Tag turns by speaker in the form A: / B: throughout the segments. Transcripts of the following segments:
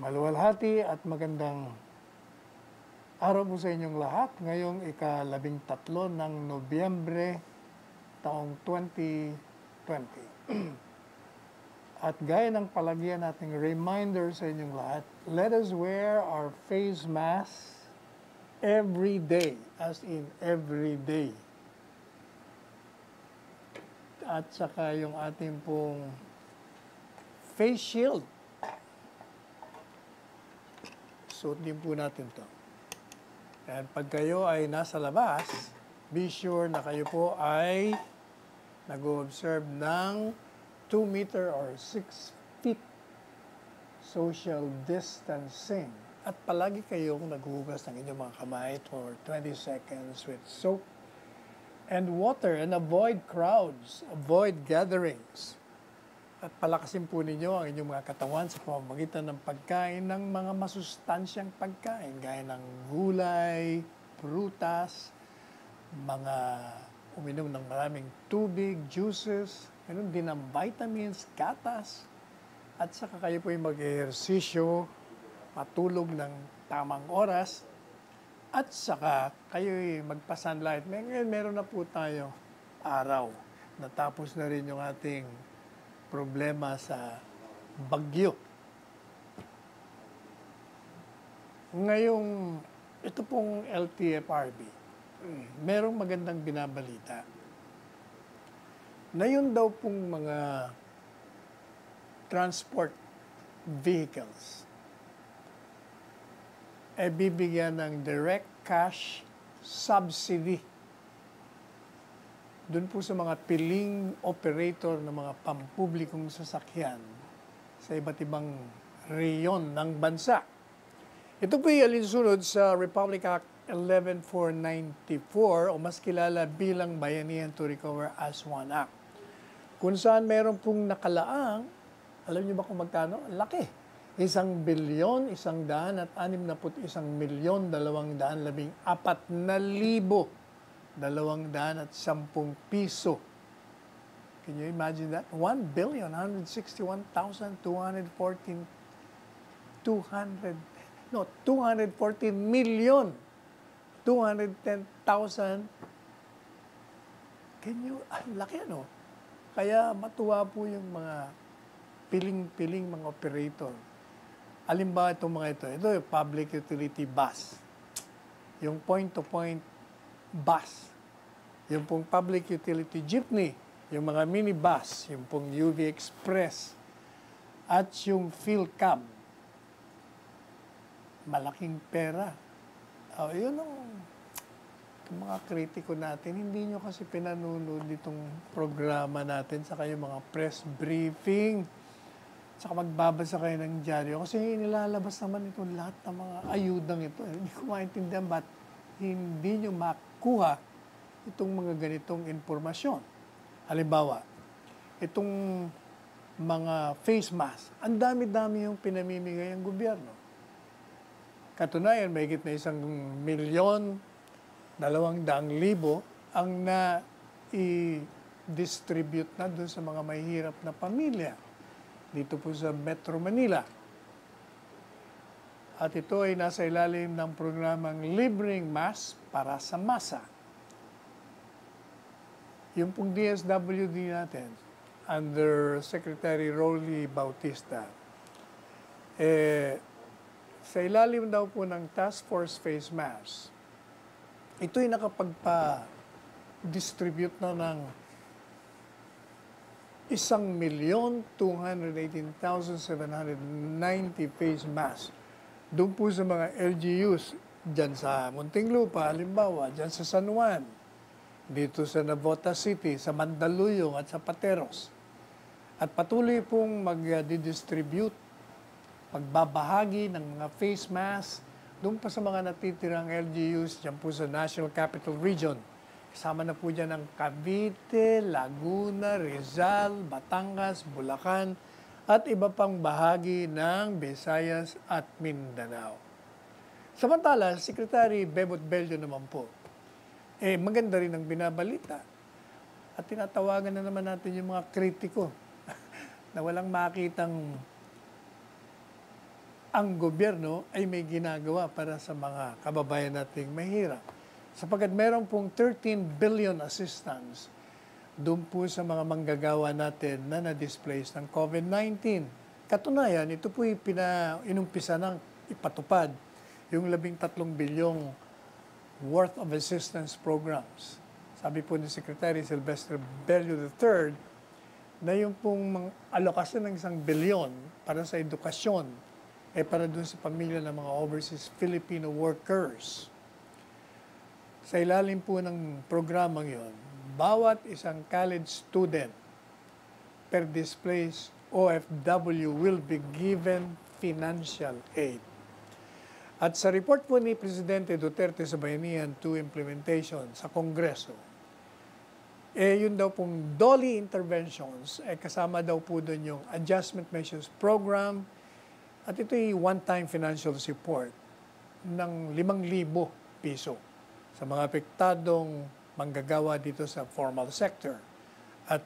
A: Maluwalhati at magandang araw po sa inyong lahat. Ngayong ika-13 ng Nobyembre taong 2020. At gaya ng palagyan nating reminder sa inyong lahat, let us wear our face mask every day, as in every day. At saka yung ating pong face shield. Suot din po natin to. And pag kayo ay nasa labas, be sure na kayo po ay nag-observe ng 2 meter or 6 feet social distancing. At palagi kayong naghuhugas ng inyong mga kamay for 20 seconds with soap and water, and avoid crowds, avoid gatherings. At palakasin po ninyo ang inyong mga katawan sa pamamagitan ng pagkain ng mga masustansyang pagkain, gaya ng gulay, prutas, mga uminom ng maraming tubig, juices, meron din ng vitamins, gatas, at saka kayo po yung mag-ehersisyo, matulog ng tamang oras, at saka kayo magpa-sunlight. Ngayon meron na po tayo araw. Natapos na rin yung ating problema sa bagyo. Ngayong ito pong LTFRB, merong magandang binabalita na yun daw pong mga transport vehicles ay bibigyan ng direct cash subsidy doon po sa mga piling operator ng mga pampublikong sasakyan sa iba't ibang reyon ng bansa. Ito po ay alinsunod sa Republic Act 11494 o mas kilala bilang Bayanihan to Recover as One Act. Kung saan meron pong nakalaang, alam niyo ba kung magkano? Ang laki. 1,161,214,210 piso. Can you imagine that? 214,210,000. Can you, laki ano? Kaya matuwa po yung mga piling-piling mga operator. Halimbawa itong mga ito yung public utility bus. Yung point-to-point bus. Yung pong public utility jeepney. Yung mga minibus. Yung pong UV Express. At yung PhilCab. Malaking pera. Yun ang mga kritiko natin. Hindi nyo kasi pinanonood itong programa natin sa kayong mga press briefing. Saka magbabasa kayo ng dyaryo. Kasi nilalabas naman ito lahat ng mga ayudang ito. Hindi ko maintindihan ba't hindi nyo makuha itong mga ganitong informasyon. Halimbawa, itong mga face mask, ang dami-dami yung pinamimigay ang gobyerno. Katunayan, mahigit na 1,200,000 ang na-i-distribute na doon sa mga mahihirap na pamilya dito po sa Metro Manila. At ito ay nasa ilalim ng programang Libreng Mask para sa Masa. Yung pong DSWD natin, under Secretary Rolly Bautista, sa ilalim daw po ng Task Force Face Mask, ito ay nakapagpa-distribute na ng 1,218,790 face masks. Doon po sa mga LGUs, dyan sa Muntinlupa, halimbawa, dyan sa San Juan, dito sa Navotas City, sa Mandaluyong at sa Pateros. At patuloy pong mag-distribute, pagbabahagi ng mga face masks doon pa sa mga natitirang LGUs dyan po sa National Capital Region. Kasama na po dyan ang Cavite, Laguna, Rizal, Batangas, Bulacan, at iba pang bahagi ng Visayas at Mindanao. Samantala, Secretary Bebot Bello naman po, maganda rin ang binabalita. At tinatawagan na naman natin yung mga kritiko na walang makitang ang gobyerno ay may ginagawa para sa mga kababayan nating mahirap. Sapagkat meron pong 13 billion assistance doon po sa mga manggagawa natin na na-displace ng COVID-19. Katunayan, ito po inumpisa ng ipatupad yung 13 bilyong worth of assistance programs. Sabi po ni Secretary Sylvester Bello III na yung pong alokasyon ng 1 bilyon para sa edukasyon para doon sa pamilya ng mga overseas Filipino workers. Sa ilalim po ng programang yon, bawat isang college student per displaced OFW will be given financial aid. At sa report po ni Presidente Duterte sa Bayanihan 2 implementation sa Kongreso, yun daw pong DOLI interventions, kasama daw po doon yung Adjustment Measures Program, at ito'y one-time financial support ng 5,000 piso sa mga apektadong manggagawa dito sa formal sector. At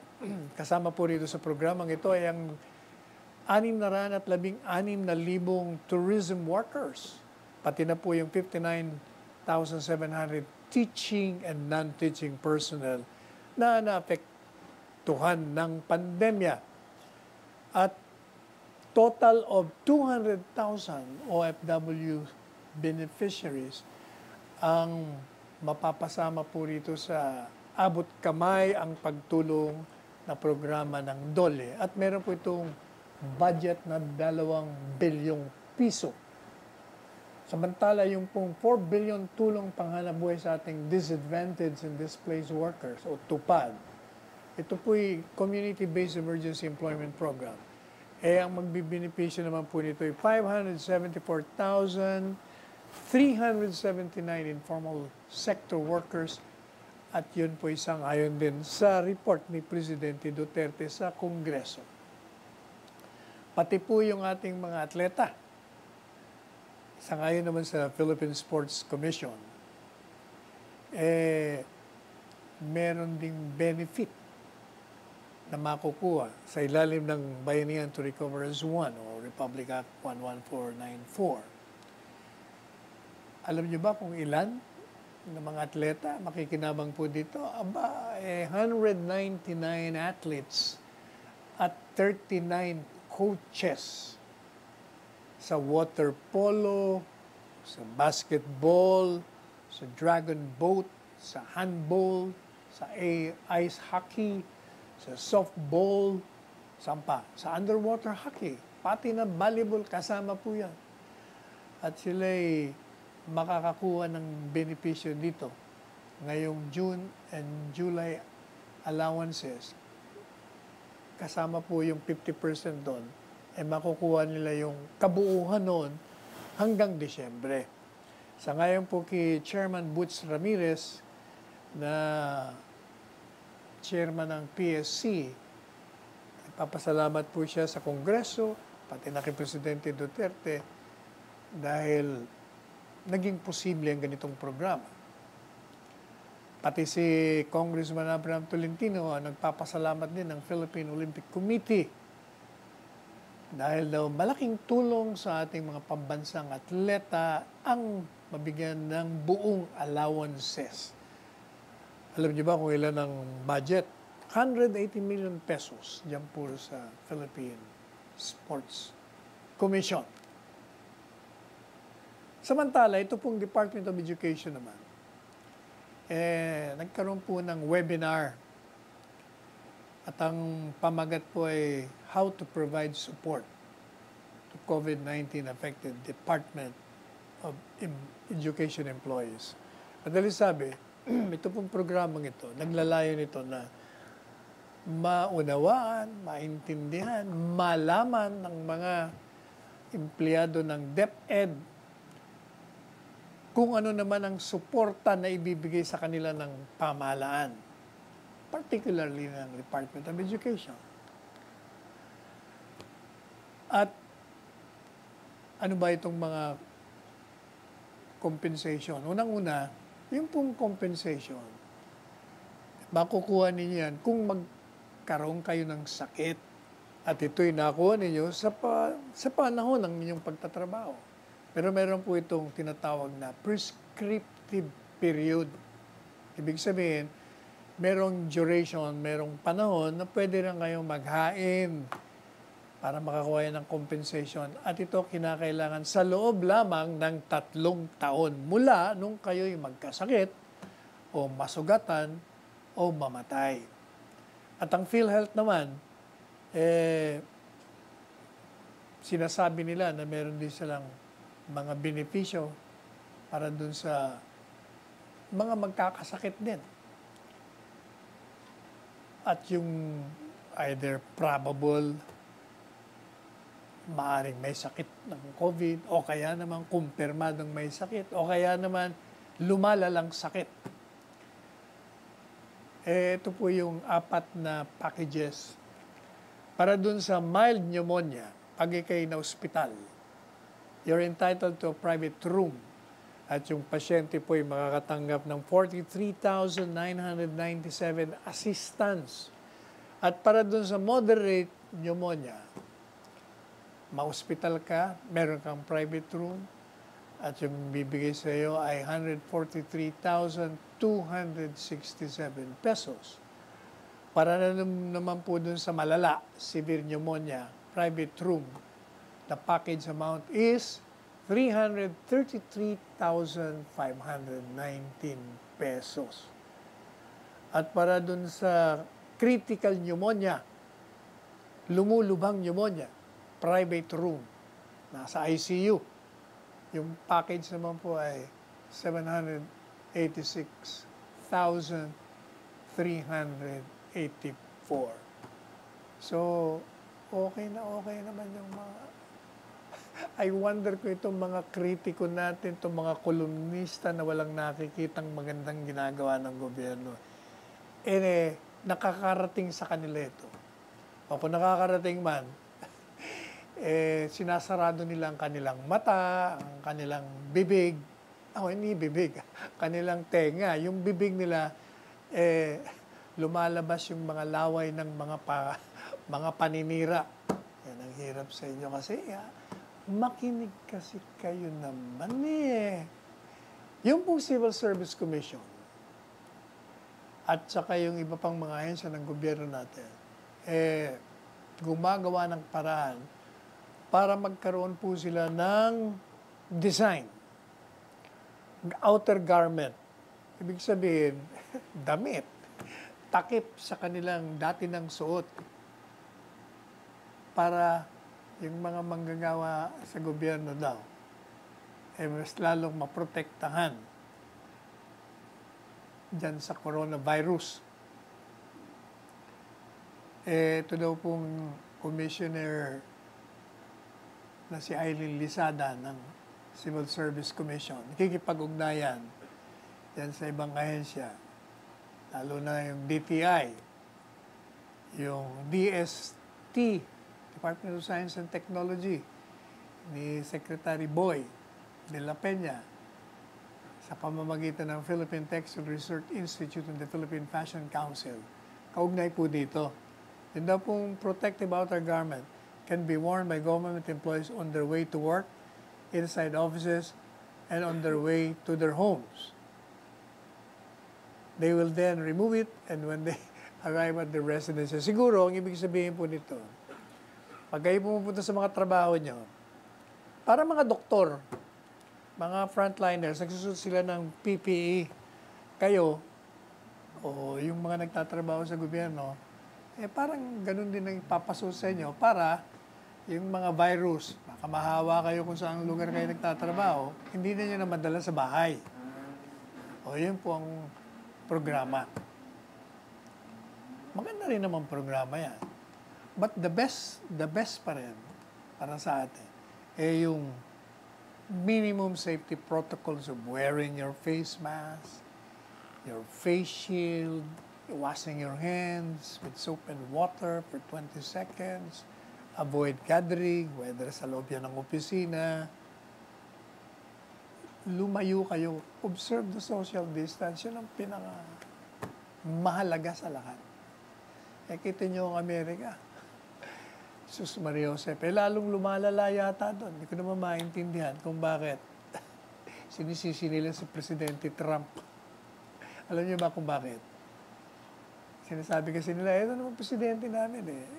A: kasama po rito sa programang ito ay ang 616,000 tourism workers, pati na po yung 59,700 teaching and non-teaching personnel na naapektuhan ng pandemya. At total of 200,000 OFW beneficiaries ang mapapasama po rito sa abot kamay ang pagtulong na programa ng DOLE. At meron po itong budget na 2 bilyong piso. Samantala, yung pong 4 billion tulong panghanabuhay sa ating disadvantaged and displaced workers o TUPAD, ito po'y Community-Based Emergency Employment Program. Ang magbibenepisyo naman po nito ay 574,379 informal sector workers at yun po isang ayon din sa report ni Presidente Duterte sa Kongreso. Pati po yung ating mga atleta, sangayon naman sa Philippine Sports Commission, meron ding benefit na makukuha sa ilalim ng Bayanihan to Recover as One o Republic Act 11494. Alam niyo ba kung ilan ng mga atleta makikinabang po dito? 199 athletes at 39 coaches sa water polo, sa basketball, sa dragon boat, sa handball, sa ice hockey, sa softball, sa underwater hockey, pati na volleyball, kasama po yan. At sila'y makakakuha ng benepisyo dito ngayong June and July allowances. Kasama po yung 50% doon, makukuha nila yung kabuuhan noon hanggang Disyembre. Sa ngayon po kay Chairman Butch Ramirez na chairman ng PSC, papasalamat po siya sa Kongreso, pati na kay Presidente Duterte, dahil naging posible ang ganitong programa. Pati si Congressman Abraham Tolentino nagpapasalamat din ng Philippine Olympic Committee dahil daw malaking tulong sa ating mga pambansang atleta ang mabigyan ng buong allowances. Alam niyo ba kung ilan ang budget? 180 million pesos diyan po sa Philippine Sports Commission. Samantala, ito pong Department of Education naman, nagkaroon po ng webinar at ang pamagat po ay how to provide support to COVID-19 affected Department of Education employees. Madali sabi, ito pong programang ito, naglalayon ito na maunawaan, maintindihan, malaman ng mga empleyado ng DepEd kung ano naman ang suporta na ibibigay sa kanila ng pamahalaan, particularly ng Department of Education. At ano ba itong mga compensation? Unang-una, yung pong compensation, makukuha ninyo yan kung magkaroon kayo ng sakit At ito'y nakuha ninyo sa panahon ng inyong pagtatrabaho. Pero meron po itong tinatawag na prescriptive period. Ibig sabihin, merong duration, merong panahon na pwede rin kayong maghain para makakuha ng compensation. At ito kinakailangan sa loob lamang ng 3 taon mula nung kayo'y magkasakit o masugatan o mamatay. At ang PhilHealth naman, sinasabi nila na meron din silang mga benepisyo para dun sa mga magkakasakit din. At yung either probable, maaring may sakit ng COVID, o kaya naman kumpirmadong may sakit, o kaya naman lumalalang sakit. Ito po yung 4 na packages. Para dun sa mild pneumonia, pag ikay na ospital, you're entitled to a private room. At yung pasyente po ay makakatanggap ng 43,997 assistance. At para dun sa moderate pneumonia, ma-hospital ka, meron kang private room, at yung bibigay sa iyo ay 143,267 pesos. Para naman po dun sa malala, severe pneumonia, private room, the package amount is 333,519 pesos. At para dun sa critical pneumonia, lumulubhang pneumonia, private room, nasa ICU, yung package naman po ay 786,384. So, okay naman yung mga... I wonder kung itong mga kritiko natin, itong mga kolumnista na walang nakikitang magandang ginagawa ng gobyerno, nakakarating sa kanila ito. O kung nakakarating man, sinasarado nila ang kanilang mata, ang kanilang bibig, hindi bibig, kanilang tenga. Yung bibig nila, lumalabas yung mga laway ng mga paninira. Yan ang hirap sa inyo kasi, makinig kasi kayo naman Yung pong Civil Service Commission at saka yung iba pang mga ahensya ng gobyerno natin, gumagawa ng paraan para magkaroon po sila ng design, outer garment. Ibig sabihin, damit, takip sa kanilang dati ng suot para yung mga manggagawa sa gobyerno daw, mas lalong maprotektahan dyan sa coronavirus. Ito daw pong commissioner na si Eileen Lisada ng Civil Service Commission. Nakikipag-ugnayan yan sa ibang ahensya, lalo na yung DTI, yung DST, Department of Science and Technology, ni Secretary Boy de la Peña, sa pamamagitan ng Philippine Textile Research Institute and the Philippine Fashion Council. Kaugnay po dito. Yun daw pong protective outer garment can be worn by government employees on their way to work, inside offices, and on their way to their homes. They will then remove it, and when they arrive at their residences, siguro, ang ibig sabihin po nito, pag kayo pumupunta sa mga trabaho nyo, para mga doktor, mga frontliners, nagsusuot sila ng PPE, kayo, o yung mga nagtatrabaho sa gobyerno, parang ganun din ang ipapasuot sa inyo para yung mga virus, baka mahawa kayo kung saan lugar kayo nagtatrabaho, hindi na nyo na madala sa bahay. O yun po ang programa. Maganda rin naman programa yan. But the best pa rin para sa atin, yung minimum safety protocols of wearing your face mask, your face shield, washing your hands with soap and water for 20 seconds, avoid gathering, whether sa loob yan ng opisina, lumayo kayo, observe the social distance, yun ang mahalaga sa lahat. Kita nyo ang Amerika. Sus Maria Jose, lalong lumalala yata doon. Hindi ko naman maintindihan kung bakit sinisisi nila si Presidente Trump. Alam niyo ba kung bakit? Sinasabi kasi nila, ito naman presidente namin eh.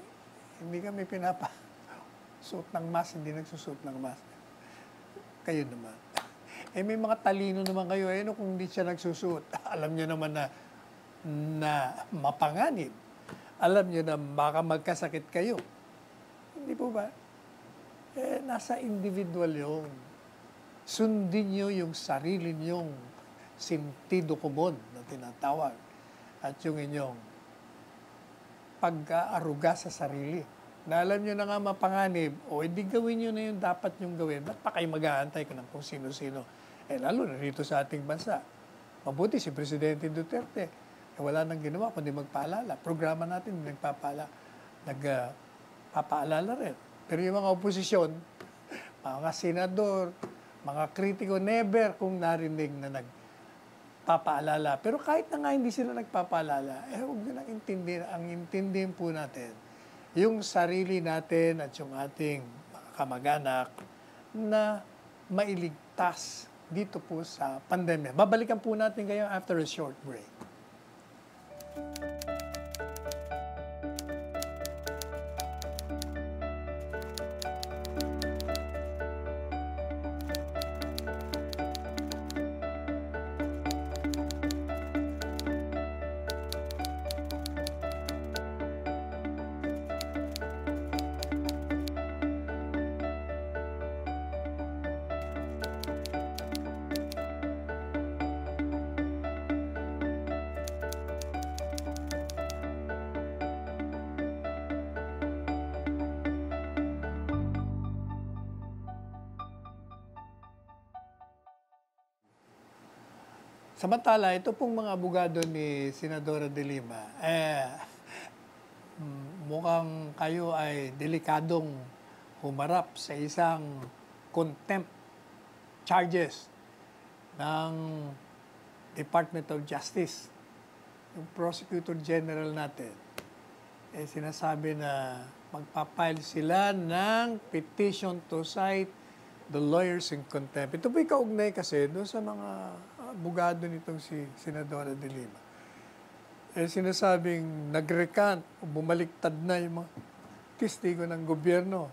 A: Hindi kami suot ng mask, hindi nagsusuot ng mask. Kayo naman. May mga talino naman kayo. Kung hindi siya nagsusuot, alam niyo naman na mapanganib. Alam niyo na baka magkasakit kayo. Hindi po ba? Nasa individual yun. Sundin niyo yung sarili niyong sentido komon na tinatawag at yung inyong pag-aaruga sa sarili. Na alam nyo na nga mapanganib, edi gawin nyo na yung dapat nyong gawin. Ba't pa kayo mag-aantay ko ng kung sino-sino? Lalo na rito sa ating bansa. Mabuti si Presidente Duterte. Wala nang ginawa kundi magpaalala. Programa natin nagpapaalala rin. Pero yung mga oposisyon, mga senador, mga kritiko, never kung narinig na nagpapaalala. Pero kahit na nga hindi sila nagpapaalala, huwag nyo nang intindihin. Ang intindihin po natin, yung sarili natin at yung ating mga kamag-anak na mailigtas dito po sa pandemya. Babalikan po natin kayo after a short break. Samantala, ito pong mga abogado ni Senadora de Lima, mukhang kayo ay delikadong humarap sa isang contempt charges ng Department of Justice. Yung Prosecutor General natin, sinasabi na magpapile sila ng petition to cite the lawyers in contempt. Ito po'y kaugnay kasi doon sa mga abogado nitong si Senadora de Lima. Sinasabing nag-recant o bumaliktad na yung mga testigo ng gobyerno.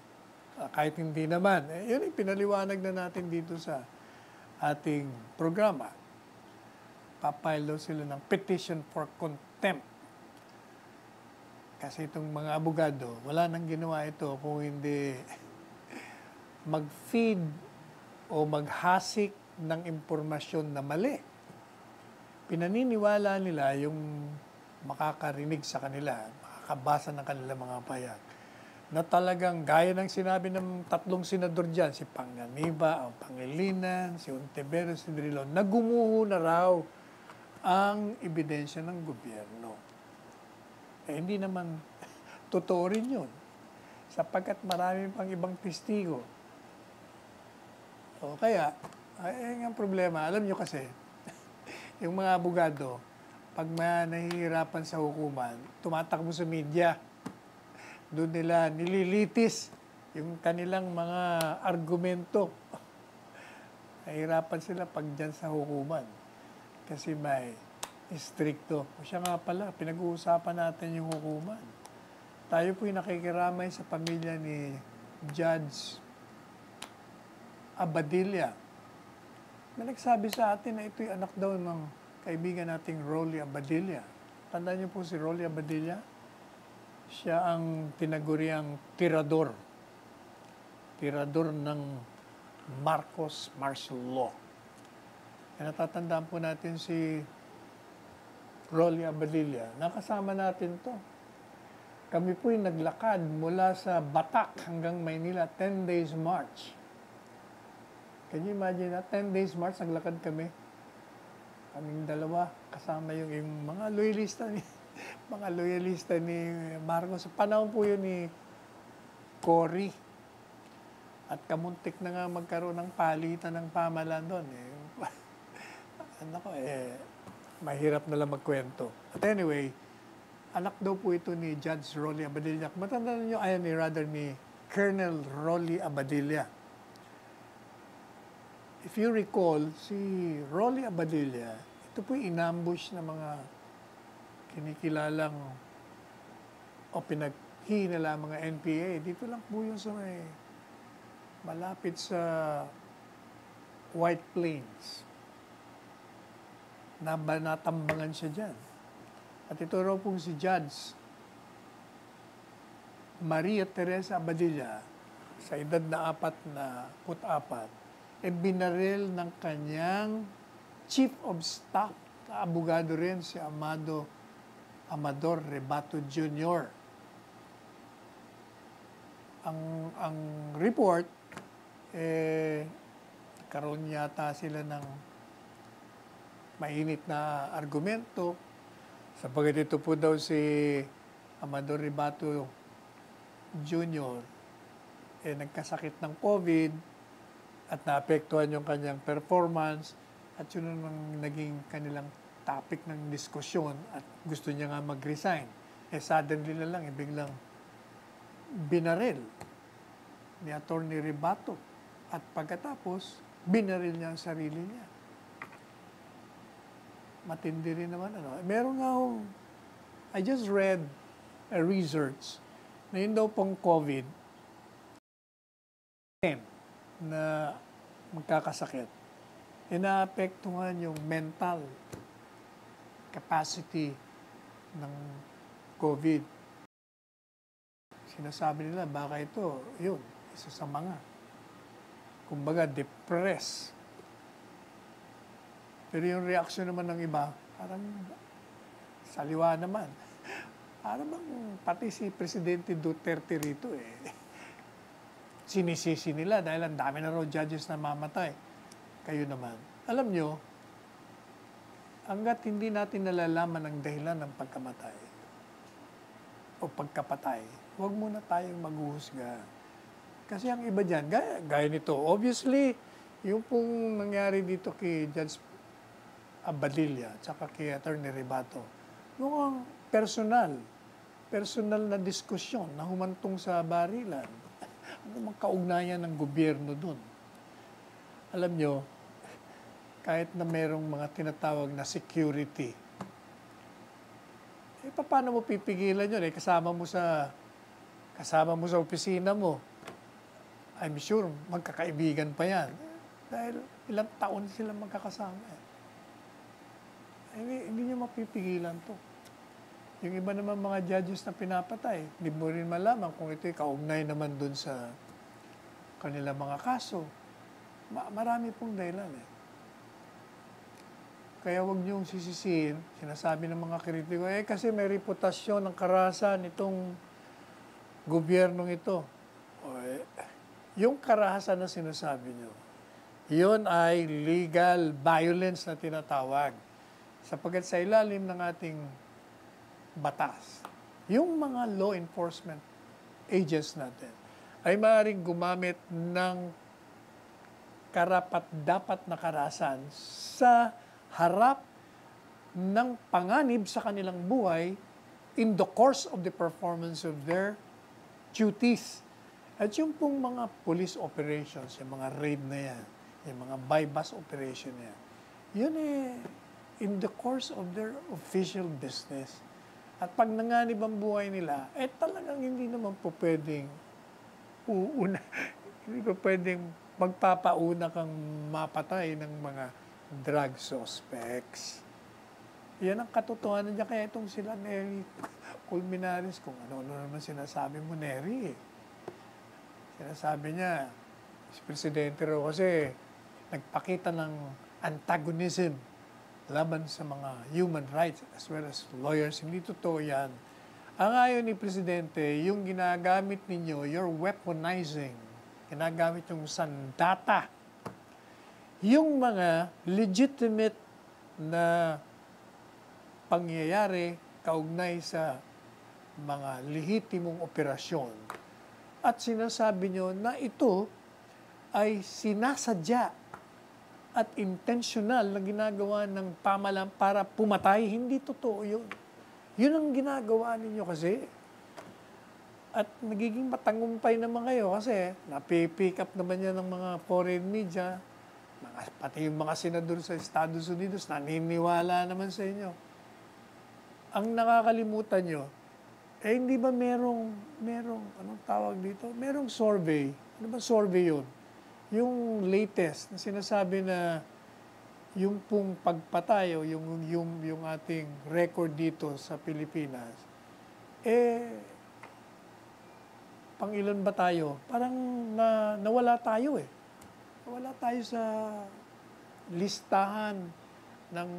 A: Kahit hindi naman. Yun ay pinaliwanag na natin dito sa ating programa. Papile daw sila ng petition for contempt. Kasi itong mga abogado, wala nang ginawa ito kung hindi mag-feed o maghasik ng impormasyon na mali. Pinaniniwala nila yung makakarinig sa kanila, makakabasa ng kanilang mga pahayag, na talagang gaya ng sinabi ng tatlong senador dyan, si Panganiba, o Pangilinan, si Ontiveros, si Drilon, na gumuho na raw ang ebidensya ng gobyerno. Hindi naman totoo rin yun, sapagkat marami pang ibang testigo. O kaya, ang problema, alam nyo kasi, yung mga abogado, pag nahihirapan sa hukuman, tumatakbo sa media. Doon nila nililitis yung kanilang mga argumento. Nahihirapan sila pag dyan sa hukuman. Kasi may stricto. O siya nga pala, pinag-uusapan natin yung hukuman. Tayo po'y nakikiramay sa pamilya ni Judge Abadilla. May nagsabi sa atin na ito'y anak daw ng kaibigan nating Rolly Abadilla. Tandaan niyo po si Rolly Abadilla? Siya ang tinaguriang tirador. Tirador ng Marcos martial law. Natatandaan po natin si Rolly Abadilla. Nakasama natin to. Kami po'y naglakad mula sa Batak hanggang Maynila, 10 days march. Can you imagine na 10 days march, naglakad kami. Kaming dalawa, kasama yung mga loyalista ni Marcos. Sa panahon po yun ni Cory. At kamuntik na nga magkaroon ng palitan ng pamahalaan doon. Mahirap na lang magkwento. But anyway, Anak daw po ito ni Judge Rolly Abadilla. Matanda niyo, ni Colonel Rolly Abadilla. If you recall, si Rolly Abadilla, ito po inambush ng mga kinikilalang o pinaghinala mga NPA. Dito lang po yung sa may malapit sa White Plains. Natambangan siya dyan. At ito raw pong si Judge Maria Teresa Abadilla, sa edad na 44, binaril ng kanyang Chief of Staff, na abogado rin si Amador Rebato Jr. Ang report, karoon yata sila ng mainit na argumento, sapagat ito po daw si Amador Rebato Jr. Nagkasakit ng COVID at naapektuhan yung kanyang performance at yun ang naging kanilang topic ng diskusyon at gusto niya nga mag-resign. Suddenly na lang, biglang binaril ni Attorney Rebato at pagkatapos, binaril niya ang sarili niya. Matindi rin naman. Meron nga I just read a research na yun daw pong COVID na magkakasakit. Inaapektuhan yung mental capacity ng COVID. Sinasabi nila, baka ito, isa sa mga, kumbaga, depressed. Pero yung reaksyon naman ng iba, parang saliwa naman. Parang pati si Presidente Duterte rito sinisisi nila dahil ang dami na raw judges na mamatay. Kayo naman. Alam nyo, hanggat hindi natin nalalaman ang dahilan ng pagkamatay o pagkapatay, huwag muna tayong maghuhusga. Kasi ang iba dyan, gaya nito, obviously, yung pong nangyari dito kay Judge Abadilla at saka kay Attorney Rebato, mukhang personal na diskusyon na humantong sa barilan. Ano mang kaugnayan ng gobyerno dun? Alam nyo, kahit na merong mga tinatawag na security, paano mo pipigilan yun? Kasama mo sa opisina mo. I'm sure magkakaibigan pa yan. Dahil ilang taon sila magkakasama. Hindi nyo mapipigilan to. Yung iba naman mga judges na pinapatay, hindi mo rin malaman kung ito'y kaugnay naman dun sa kanilang mga kaso. Marami pong dahilan Kaya huwag niyong sisisihin, sinasabi ng mga kritiko, kasi may reputasyon ng karahasan itong gobyernong ito. Yung karahasan na sinasabi niyo, yun ay legal violence na tinatawag. Sapagkat sa ilalim ng ating batas, yung mga law enforcement agents natin ay maaaring gumamit ng karapat-dapat na karahasan sa harap ng panganib sa kanilang buhay in the course of the performance of their duties. At yung pong mga police operations, yung mga raid na yan, yung mga buy-bust operation na yan, yun in the course of their official business. At pag nanganib ang buhay nila, talagang hindi naman po pwedeng hindi po pwedeng magpapauna kang mapatay ng mga drug suspects. Yan ang katotohanan niya. Kaya itong sila Nery Colmenares, kung ano naman sinasabi mo, Nery. Sinasabi niya, si Presidente raw kasi nagpakita ng antagonism laban sa mga human rights as well as lawyers. Hindi totoo yan. Ang ayon ni Presidente, yung ginagamit ninyo, you're weaponizing, ginagamit yung sandata. Yung mga legitimate na pangyayari kaugnay sa mga lehitimong operasyon. At sinasabi nyo na ito ay sinasadya at intentional na ginagawa ng pamahalaan para pumatay. Hindi totoo yun. Yun ang ginagawa ninyo kasi. At nagiging matangumpay naman kayo kasi napipick up naman yan ng mga foreign media, pati yung mga senador sa Estados Unidos, naniniwala naman sa inyo. Ang nakakalimutan nyo, hindi ba merong, anong tawag dito? Merong survey. Ano ba survey yun? Yung latest na sinasabi na yung pong pagpatay o yung ating record dito sa Pilipinas, pang ilan ba tayo? Parang nawala tayo eh. Nawala tayo sa listahan ng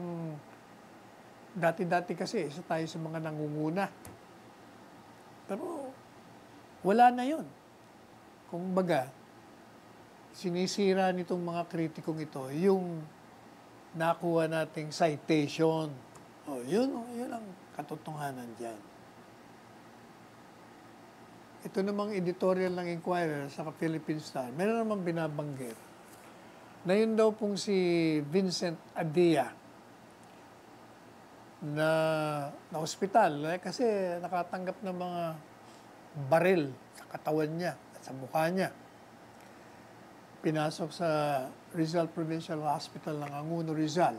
A: dati-dati kasi isa tayo sa mga nangunguna. Pero wala na yun. Kung baga, sinisira nitong mga kritikong ito yung nakuha nating citation. Yun ang katotohanan dyan. Ito namang editorial ng Inquirer sa Philippine Star, meron namang binabanggit na yun daw pong si Vincent Adia na ospital kasi nakatanggap ng mga baril sa katawan niya at sa mukha niya. Pinasok sa Rizal Provincial Hospital ng Anguno, Rizal.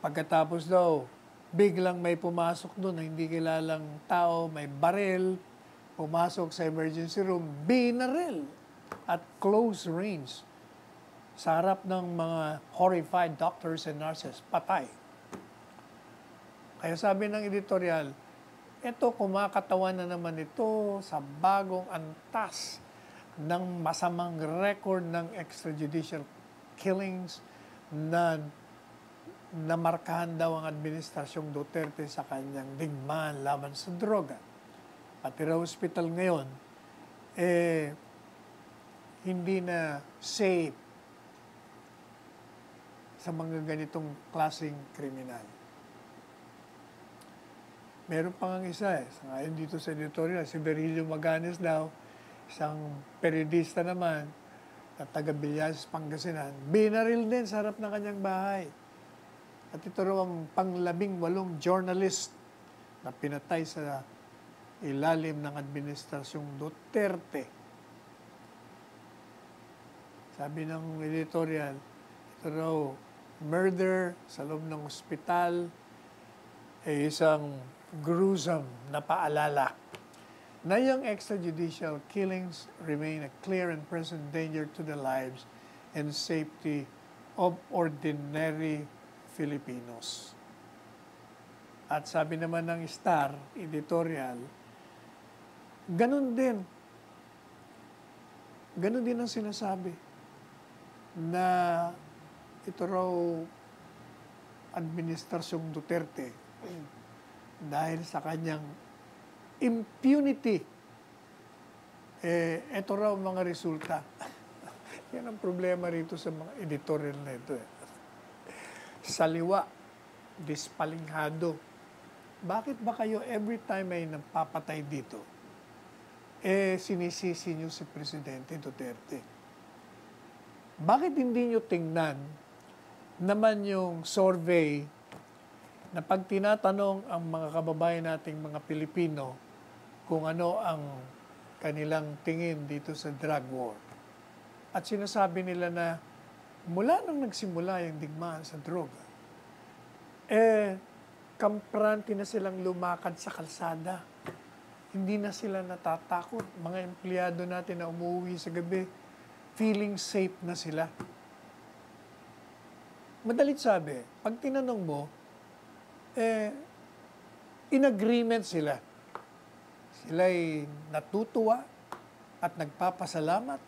A: Pagkatapos daw, biglang may pumasok doon na hindi kilalang tao, may baril, pumasok sa emergency room, binaril at close range sa harap ng mga horrified doctors and nurses, patay. Kaya sabi ng editorial, ito kumakatawan na naman ito sa bagong antas ng masamang record ng extrajudicial killings na namarkahan daw ang administrasyong Duterte sa kanyang digmaan laban sa droga. Pati raw hospital ngayon, hindi na safe sa mga ganitong klaseng kriminal. Meron pa nga isa ngayon dito sa editorial, si Berilio Maganes daw, isang periodista naman na taga Villases, Pangasinan, binaril din sa harap ng kanyang bahay. At ito raw ang pang-18 journalist na pinatay sa ilalim ng administrasyong Duterte. Sabi ng editorial, ito raw murder sa loob ng ospital ay isang gruesome na paalala na yung extrajudicial killings remain a clear and present danger to the lives and safety of ordinary Filipinos. At sabi naman ng Star editorial, ganun din ang sinasabi na ito raw administrasyong Duterte dahil sa kanyang impunity, ito raw mga resulta. Yan ang problema rito sa mga editorial na ito. Saliwa, dispalinghado. Bakit ba kayo every time may napapatay dito, sinisisi nyo si Presidente Duterte? Bakit hindi nyo tingnan naman yung survey na pag tinatanong ang mga kababayan nating mga Pilipino kung ano ang kanilang tingin dito sa drug war. At sinasabi nila na mula nung nagsimula yung digmaan sa droga, kampranti na silang lumakad sa kalsada. Hindi na sila natatakot. Mga empleyado natin na umuwi sa gabi, feeling safe na sila. Madalit sabi, pag tinanong mo, in agreement sila. Sila'y natutuwa at nagpapasalamat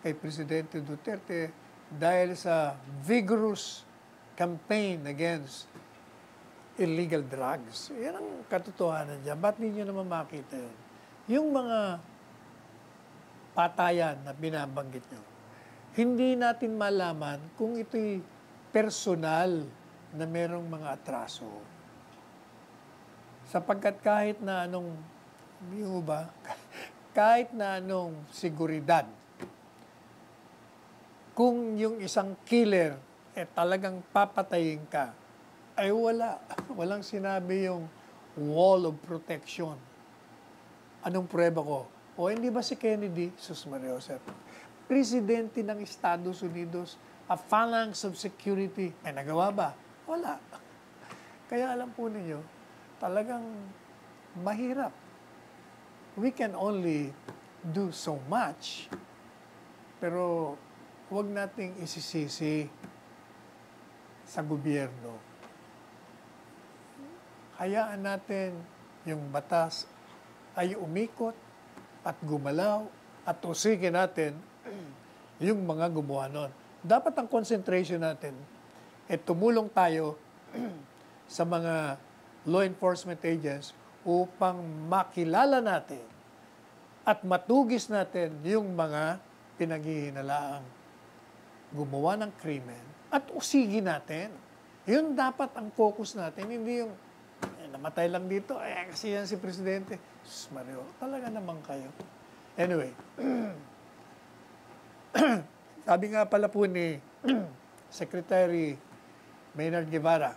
A: kay Presidente Duterte dahil sa vigorous campaign against illegal drugs. Yan ang katotohanan dyan. Ba't ninyo naman makita yun? Yung mga patayan na binabanggit nyo, hindi natin malaman kung ito'y personal na merong mga atraso. Sapagkat kahit na anong, kahit na anong seguridad, kung yung isang killer talagang papatayin ka, Ay wala. Walang sinabi yung wall of protection. Anong prueba ko? O hindi ba si Kennedy, Sus Maria Josep, presidente ng Estados Unidos, a phalanx of security, ay nagawa ba? Wala. Kaya alam po ninyo, talagang mahirap. We can only do so much, pero huwag nating isisisi sa gobyerno. Hayaan natin yung batas ay umikot at gumalaw at usigin natin yung mga gumawa nun. Dapat ang concentration natin tumulong tayo sa mga law enforcement agents upang makilala natin at matugis natin yung mga pinaghihinalaang gumawa ng krimen at usigin natin. Yun dapat ang focus natin, hindi yung namatay lang dito, kasi yan si Presidente. Sus Mario, talaga naman kayo. Anyway, sabi nga pala po ni Secretary Maynard Guevara,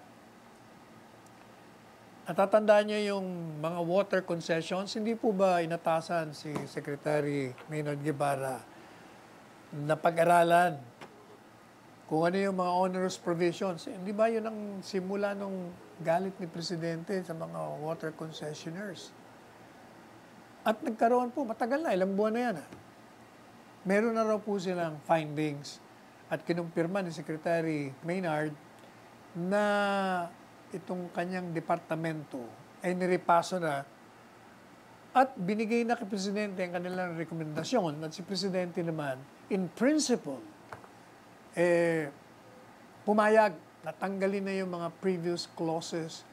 A: natatandaan niyo yung mga water concessions, hindi po ba inatasan si Secretary Maynard Guevara na pag-aralan kung ano yung mga onerous provisions? Hindi ba yun ang simula nung galit ni Presidente sa mga water concessionaires? At nagkaroon po, matagal na, ilang buwan na yan. Meron na raw po silang findings at kinumpirma ni Secretary Maynard na itong kanyang departamento ay niripaso na at binigay na kay Presidente ang kanilang rekomendasyon at si Presidente naman, in principle, pumayag na tanggalin na yung mga previous clauses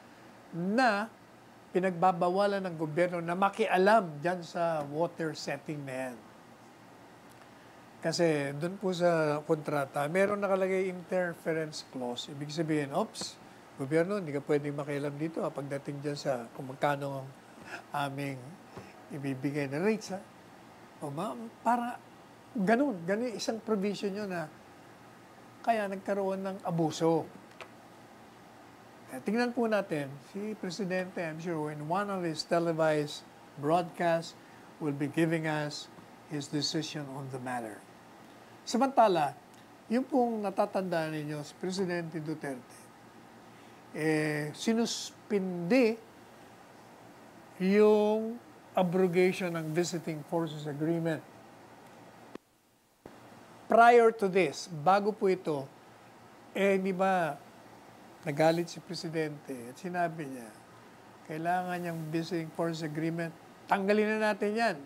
A: na pinagbabawalan ng gobyerno na makialam dyan sa water setting na yan. Kasi doon po sa kontrata, meron nakalagay interference clause. Ibig sabihin, oops, gobyerno, hindi ka pwedeng makialam dito pagdating dyan sa kung magkano ang aming ibibigay na rates. Para ganun isang provision yun na kaya nagkaroon ng abuso. Tingnan po natin, si Presidente, I'm sure, in one of his televised broadcasts, will be giving us his decision on the matter. Samantala, yung pong natatandaan ninyo, si Presidente Duterte, sinuspindi yung abrogation ng Visiting Forces Agreement. Prior to this, bago po ito, di ba, nagalit si Presidente at sinabi niya, kailangan niyang Visiting Forces Agreement, tanggalin na natin yan.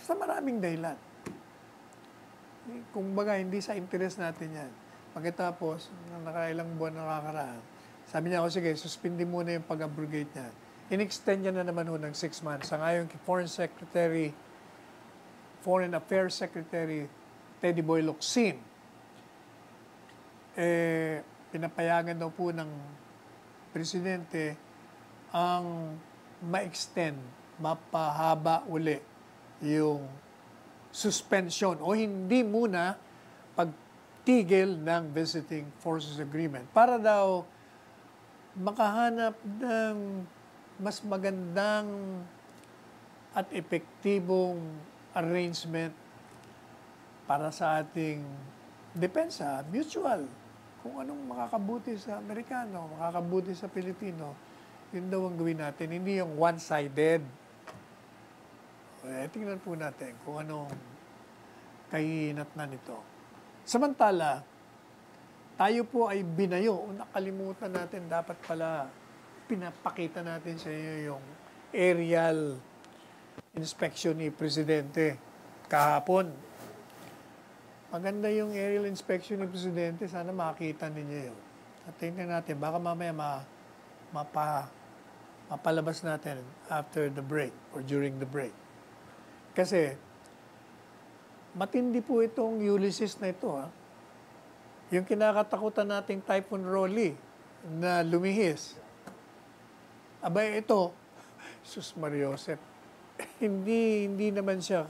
A: Sa maraming dahilan. Kung baga, hindi sa interest natin yan. Pagkatapos, nakailang buwan nakakaraan, sabi niya, sige, suspindi muna yung pag-abrogate niya. In-extend niya na naman ng 6 months. Ang ayon kay Foreign Affairs Secretary Teddy Boy Locsin, pinapayagan daw po ng Presidente ang ma-extend, mapahaba uli yung suspension o hindi muna pagtigil ng Visiting Forces Agreement para daw makahanap ng mas magandang at epektibong arrangement para sa ating depensa, mutual. Kung anong makakabuti sa Amerikano, makakabuti sa Pilipino, yun daw ang gawin natin. Hindi yung one-sided. Tingnan po natin kung anong kahinatnan nito. Samantala, tayo po ay binayo. Nakalimutan natin, dapat pala pinapakita natin sa inyo yung aerial inspection ni Presidente kahapon. Maganda yung aerial inspection ni Presidente. Sana makita ninyo yun. At tingnan natin, baka mamaya mapalabas natin after the break or during the break. Kasi, matindi po itong Ulysses na ito. Yung kinakatakutan nating Typhoon Rolly na lumihis. Abay, ito, Sus Maria Josep, hindi naman siya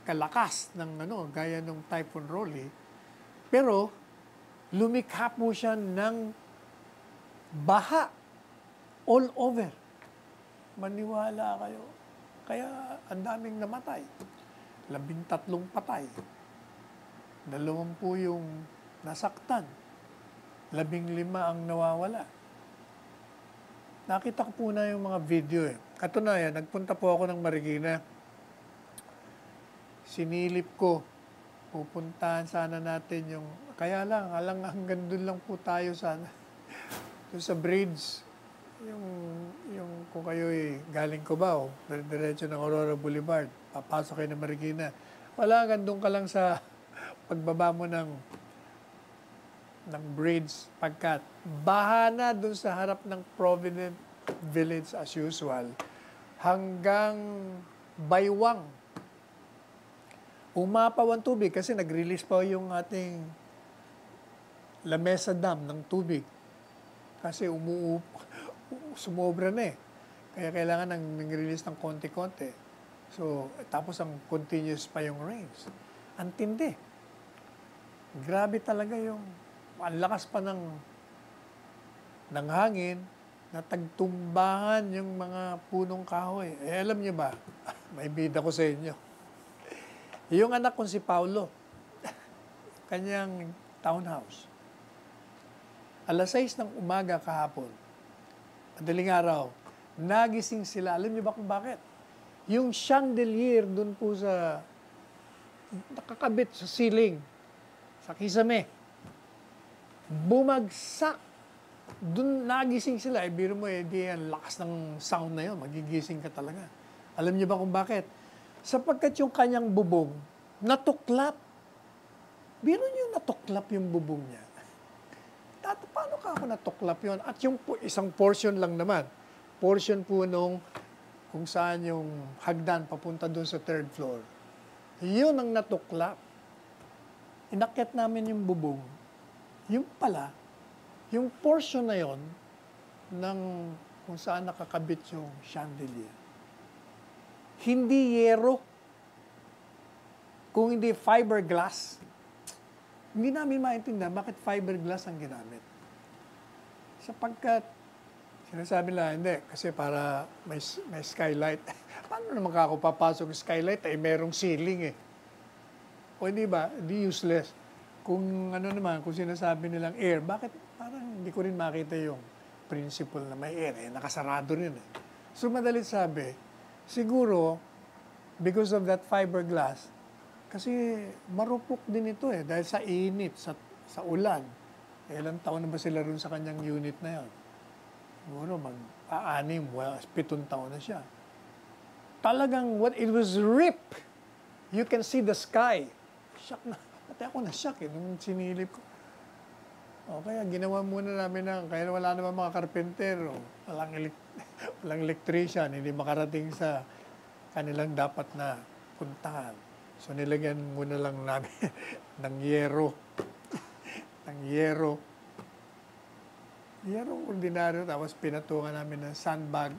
A: kalakas ng gaya ng Typhoon Rolly. Pero, lumikha po siya ng baha all over. Maniwala kayo. Kaya ang daming namatay. 13 patay. 2 yung nasaktan. 15 ang nawawala. Nakita ko po na yung mga video eh. Katunayan, nagpunta po ako ng Marikina. Sinilip ko, pupuntahan sana natin yung, kaya lang, hanggang doon lang po tayo sana. Doon sa bridge, yung kung kayo galing Cubao, diretso ng Aurora Boulevard, papasok kayo ng Marikina. Wala, hanggang doon ka lang sa pagbaba mo ng bridge, pagkat baha na doon sa harap ng Provident Village as usual, hanggang Baywang. Umapaw ang tubig kasi nag-release pa yung ating Lamesa Dam ng tubig. Kasi sumobra na eh. Kaya kailangan nag-release ng konti-konti. So, tapos ang continuous pa yung rains. Ang tindi. Grabe talaga yung, ang lakas pa ng hangin, na tagtumbahan yung mga punong kahoy. Eh, alam niyo ba, may bida ko sa inyo. Yung anak kong si Paulo, kanyang townhouse, alas 6 ng umaga kahapon, madaling araw, nagising sila. Alam niyo ba kung bakit? Yung chandelier dun po sa, nakakabit sa ceiling, sa kisame, bumagsak. Dun nagising sila. Eh, biro mo di ang lakas ng sound na yun. Magigising ka talaga. Alam niyo ba kung bakit? Sapagkat yung kanyang bubong, natuklap. Biro niyo natuklap yung bubong niya. Paano ka ako natuklap yun? At yung isang portion lang naman. Portion po nung kung saan yung hagdan papunta doon sa 3rd floor. Yun ang natuklap. Inakyat namin yung bubong. Yung pala, yung portion na yon ng kung saan nakakabit yung chandelier, hindi yero, kung hindi fiberglass. Hindi namin maintindihan bakit fiberglass ang ginamit. Sapagkat, sinasabi nila, hindi, kasi para may skylight. Paano naman ako papasok yung skylight? Eh, merong ceiling eh. O hindi ba? Di useless. Kung ano naman, kung sinasabi nilang air, bakit parang hindi ko rin makita yung principle na may air, eh, nakasarado rin eh. So madalit sabi, siguro, because of that fiberglass, kasi marupok din ito eh, dahil sa init, sa ulan. Eh, ilang taon na ba sila rin sa kanyang unit na yun? Siguro mag-6, 7 taon na siya. Talagang, it was ripped. You can see the sky. Shock na. Pati ako na-shock eh, nung sinilip ko. O kaya ginawa muna namin kaya wala naman mga karpentero, walang electrician, hindi makarating sa kanilang dapat na puntahan. So nilagyan muna lang namin ng yero. Yero ordinaryo, tapos pinatungan namin ng sandbag.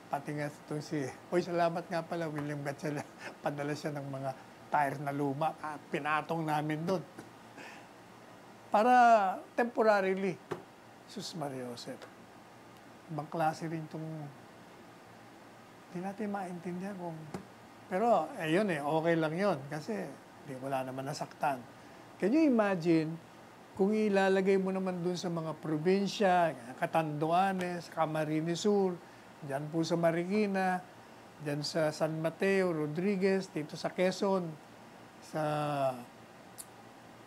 A: Pati nga itong salamat nga pala, William Gatchela, padala siya ng mga tires na luma at pinatong namin doon. Para temporarily, Sus Maria Josep, ibang klase rin itong, hindi natin maintindihan kung, pero ayun okay lang yun kasi wala naman nasaktan. Can you imagine kung ilalagay mo naman dun sa mga probinsya, Catanduanes, Camarines Sur, dyan po sa Marikina, dyan sa San Mateo, Rodriguez, dito sa Quezon, sa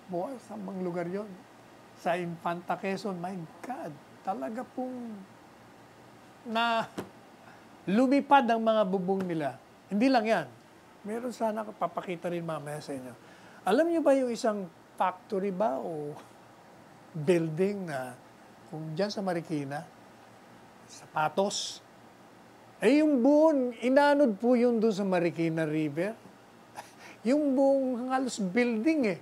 A: bang lugar yon? Sa Infanta Quezon, my God, talaga pong na lumipad ang mga bubong nila. Hindi lang yan. Meron sana papakita rin mamaya sa inyo. Alam niyo ba yung isang factory ba o building na kung dyan sa Marikina, sapatos, yung buong, inanod po yun doon sa Marikina River. Yung buong halos building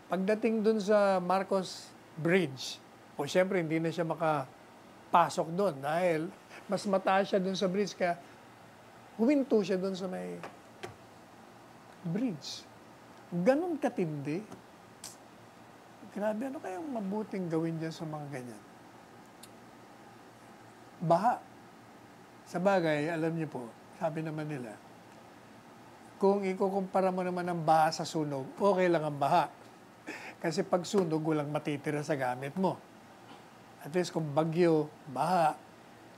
A: Pagdating doon sa Marcos Bridge, siyempre hindi na siya makapasok doon dahil mas mataas siya doon sa bridge kaya huminto siya doon sa may bridge. Ganon katindi. Grabe, ano kayang mabuting gawin dyan sa mga ganyan? Baha. Sa bagay, alam niyo po, sabi naman nila, kung ikukumpara mo naman ang baha sa sunog, okay lang ang baha. Kasi pag sunog, walang matitira sa gamit mo. At least kung bagyo, baha,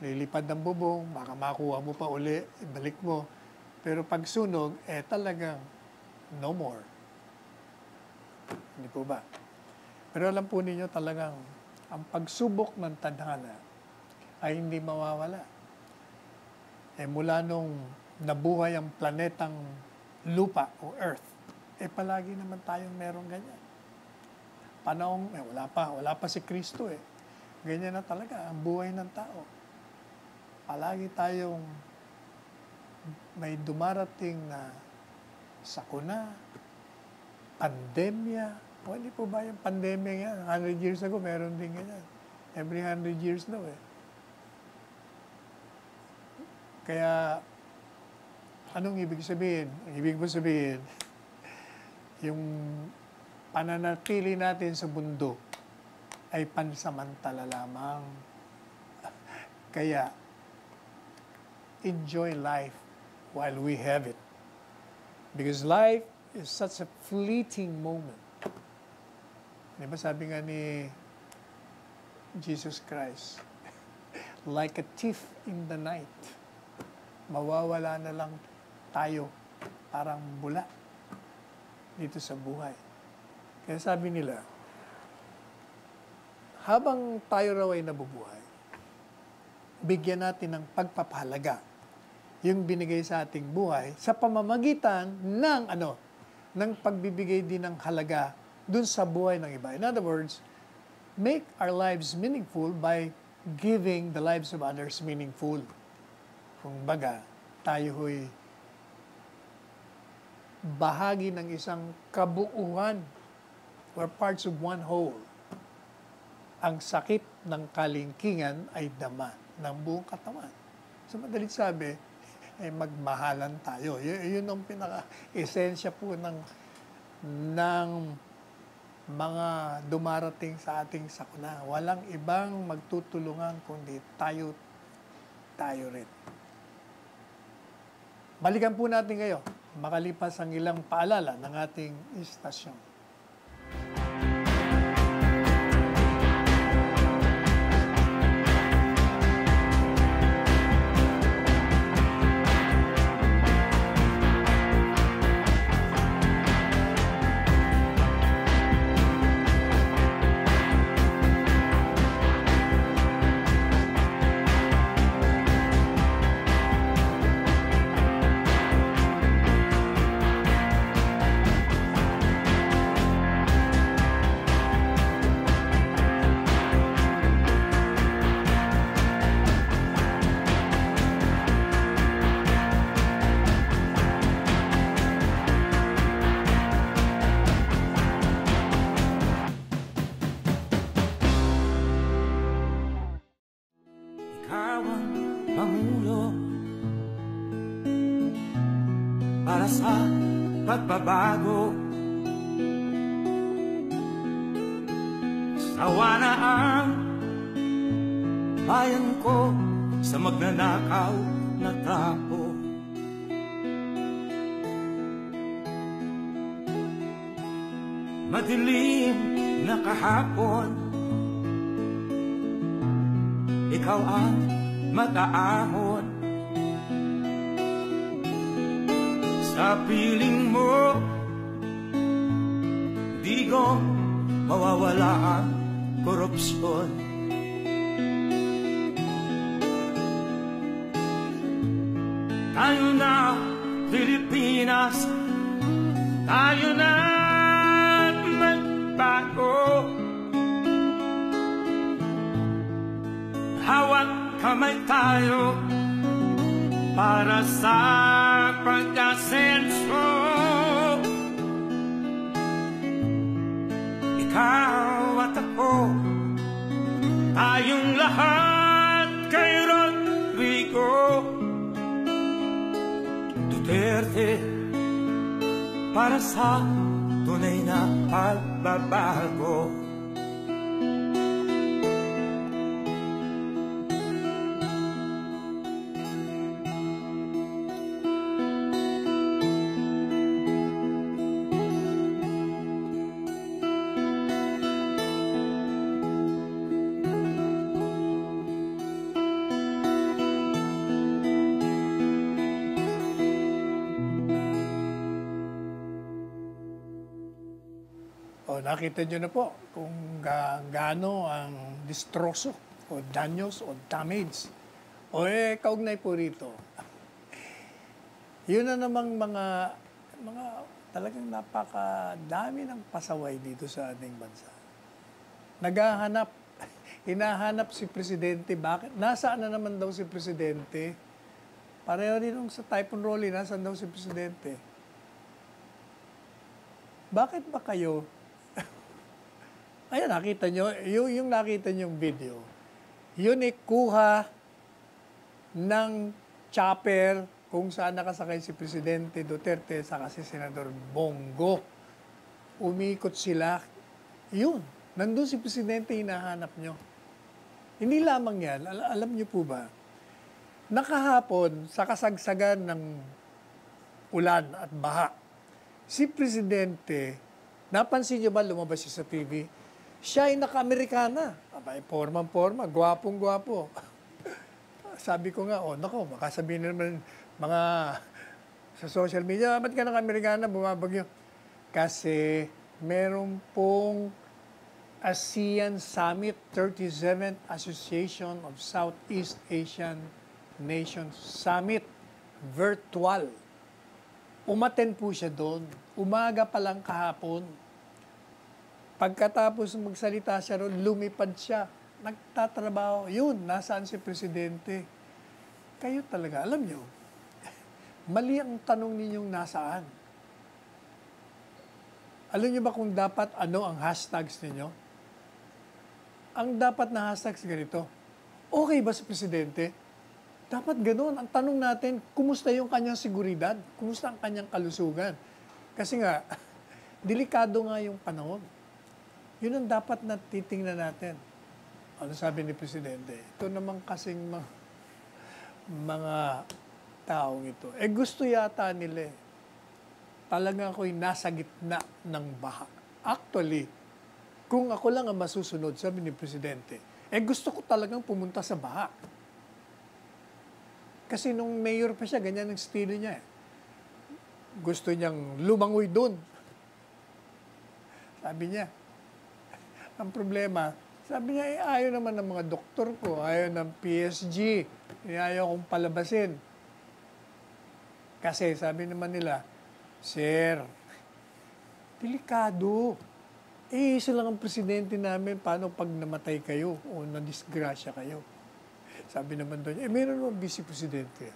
A: lilipad ng bubong, baka makuha mo pa uli, ibalik mo. Pero pag sunog, talagang no more. Hindi po ba? Pero alam po ninyo talagang ang pagsubok ng tadhana ay hindi mawawala. Mula nung nabuhay ang planetang lupa o Earth, palagi naman tayong merong ganyan. Panahon, wala pa si Kristo Ganyan na talaga ang buhay ng tao. Palagi tayong may dumarating na sakuna, pandemya. O hindi po ba yung pandemya yan? 100 years ago, meron din ganyan. Every 100 years daw Kaya, anong ibig sabihin? Ang ibig mo sabihin, yung pananatili natin sa mundo ay pansamantala lamang. Kaya, enjoy life while we have it. Because life is such a fleeting moment. Diba sabi nga ni Jesus Christ, like a thief in the night, mawawala na lang tayo parang bula dito sa buhay. Kaya sabi nila, habang tayo raw ay nabubuhay, bigyan natin ng pagpapahalaga yung binigay sa ating buhay sa pamamagitan ng ng pagbibigay din ng halaga dun sa buhay ng iba. In other words, make our lives meaningful by giving the lives of others meaningful. Kung baga, tayo ho'y bahagi ng isang kabuuan or parts of one whole. Ang sakit ng kalingkingan ay dama ng buong katawan. So madalit sabi, magmahalan tayo. Yun ang pinaka-esensya po ng mga dumarating sa ating sakuna. Walang ibang magtutulungan kundi tayo rin. Balikan po natin ngayon, makalipas ang ilang paalala ng ating istasyon.
B: Para sa pagbabago, sawa na ang bayan ko sa magnanakaw na tao. Madilim na kahapon, ikaw ang mataahon. Sa piling mo, di ko mawawala ang korupsyon. Tayo na, Pilipinas, tayo na magbago. Hawak kamay tayo para sa pag-asenso. Ikaw at ako, tayong lahat kay Rodrigo Duterte, para sa tunay na pagbabago.
A: nakita nyo na po kung gaano ang distroso o danyos o damage. O kaugnay po rito. Yun na namang mga talagang napakadami ng pasaway dito sa ating bansa. Hinahanap si Presidente. Bakit? Nasaan na naman daw si Presidente? Pareho rin nung sa Typhoon Rolly, nasaan daw si Presidente? Bakit ba kayo? Ayan, nakita nyo, yung nakita nyo yung video, yun kuha ng chopper kung saan nakasakay si Presidente Duterte sa si Senador Bongo. Umikot sila. Yun, nandun si Presidente, hinahanap nyo. Hindi lamang yan, alam nyo po ba, nakahapon sa kasagsagan ng ulan at baha, si Presidente, napansin nyo ba lumabas siya sa TV? Siya ay naka-Amerikana. Abay, forma, gwapong-gwapo. Sabi ko nga, nako, baka sabihin naman mga sa social media, ba't ka naka-Amerikana, bumabagyo? Kasi meron pong ASEAN Summit, 37th Association of Southeast Asian Nations Summit, virtual. Umaten po siya doon. Umaga pa lang kahapon. Pagkatapos magsalita siya roon, lumipad siya. Nagtatrabaho. Yun, nasaan si Presidente? Kayo talaga, alam nyo, mali ang tanong ninyong nasaan. Alam nyo ba kung dapat ano ang hashtags ninyo? Ang dapat na hashtags ganito, okay ba si Presidente? Dapat ganoon. Ang tanong natin, kumusta yung kanyang seguridad? Kumusta ang kanyang kalusugan? Kasi nga, delikado nga yung panahon. Yun ang dapat na titingnan natin. Ano sabi ni Presidente? Ito naman kasing mga taong ito. Gusto yata nila talaga ako'y nasa gitna ng baha. Actually, kung ako lang ang masusunod, sabi ni Presidente, gusto ko talagang pumunta sa baha. Kasi nung mayor pa siya, ganyan ang estilo niya. Gusto niyang lumangoy doon. Sabi niya, ang problema, sabi niya, ayaw naman ng mga doktor ko, ayaw ng PSG, ayaw kong palabasin. Kasi sabi naman nila, Sir, delikado. Isa lang ang presidente namin, paano pag namatay kayo o nadisgrasya kayo? Sabi naman doon, meron naman vice presidente.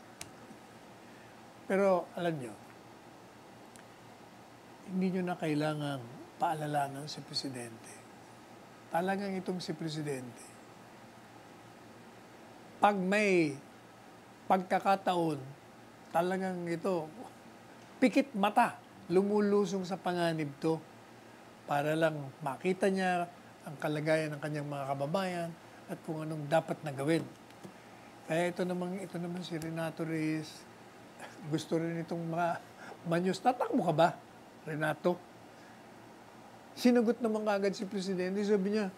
A: Pero alam nyo, hindi nyo na kailangan paalalanan si presidente. Talagang itong si presidente, pag may pagkakataon, talagang ito, pikit mata, lumulusong sa panganib to para lang makita niya ang kalagayan ng kanyang mga kababayan at kung anong dapat na gawin. Kaya ito naman si Renato Reyes, gusto rin itong mga manyos. Tatakbo ka ba, Renato? Sinagot naman agad si Presidente, sabi niya,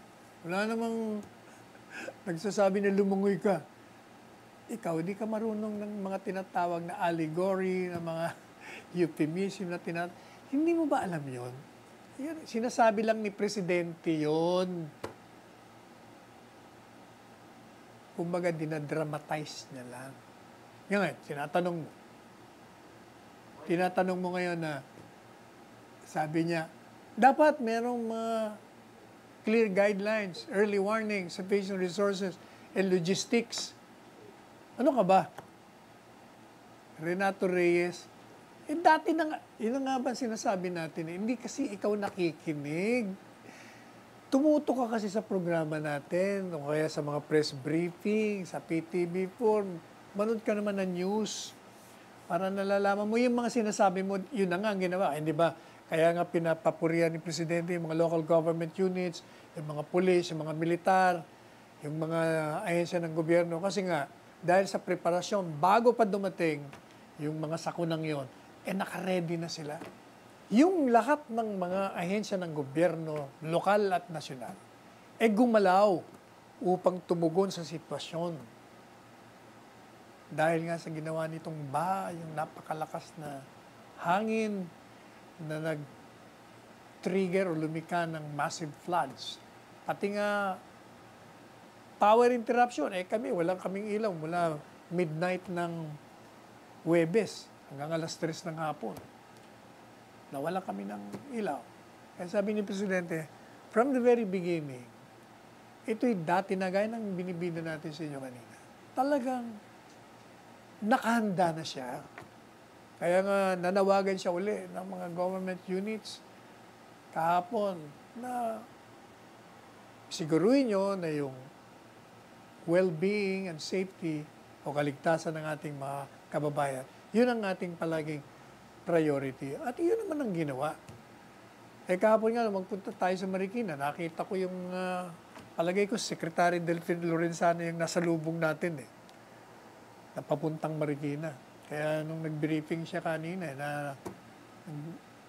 A: wala namang nagsasabi na lumungoy ka. Ikaw, di ka marunong ng mga tinatawag na allegory, na mga euphemism na hindi mo ba alam yon? Yan, sinasabi lang ni Presidente yon. Kumbaga, dinadramatize niya lang. Ngayon, tinatanong mo ngayon na, sabi niya, dapat merong mga clear guidelines, early warning, sufficient resources, and logistics. Ano ka ba? Renato Reyes, dati na nga, yun nga ba sinasabi natin, hindi kasi ikaw nakikinig. Tumuto ka kasi sa programa natin, o kaya sa mga press briefing, sa PTV4, manood ka naman ng news, para nalalaman mo yung mga sinasabi mo, yun na nga ang ginawa. Hindi ba? Kaya nga pinapapurihan ni Presidente yung mga local government units, yung mga police, yung mga militar, yung mga ahensya ng gobyerno. Kasi nga, dahil sa preparasyon, bago pa dumating yung mga sakunang yon, naka-ready na sila. Yung lahat ng mga ahensya ng gobyerno, lokal at nasyonal, gumalaw upang tumugon sa sitwasyon. Dahil nga sa ginawa nitong yung napakalakas na hangin na mag-trigger o lumika ng massive floods. Pati nga power interruption, kami, walang kaming ilaw mula midnight ng Huwebes hanggang alas 3 ng hapon. Nawala kami ng ilaw. Kaya sabi ni Presidente, from the very beginning, ito'y dati na gaya ng binibida natin sa inyo kanina. Talagang nakahanda na siya. Kaya nga nanawagan siya uli ng mga government units kahapon na siguruhin nyo na yung well-being and safety o kaligtasan ng ating mga kababayan, yun ang ating palaging priority. At yun naman ang ginawa. Kahapon nga, magpunta tayo sa Marikina, nakita ko yung, palagay ko, Secretary Delfin Lorenzana yung nasa lubong natin na papuntang Marikina. Kaya nung nag-briefing siya kanina,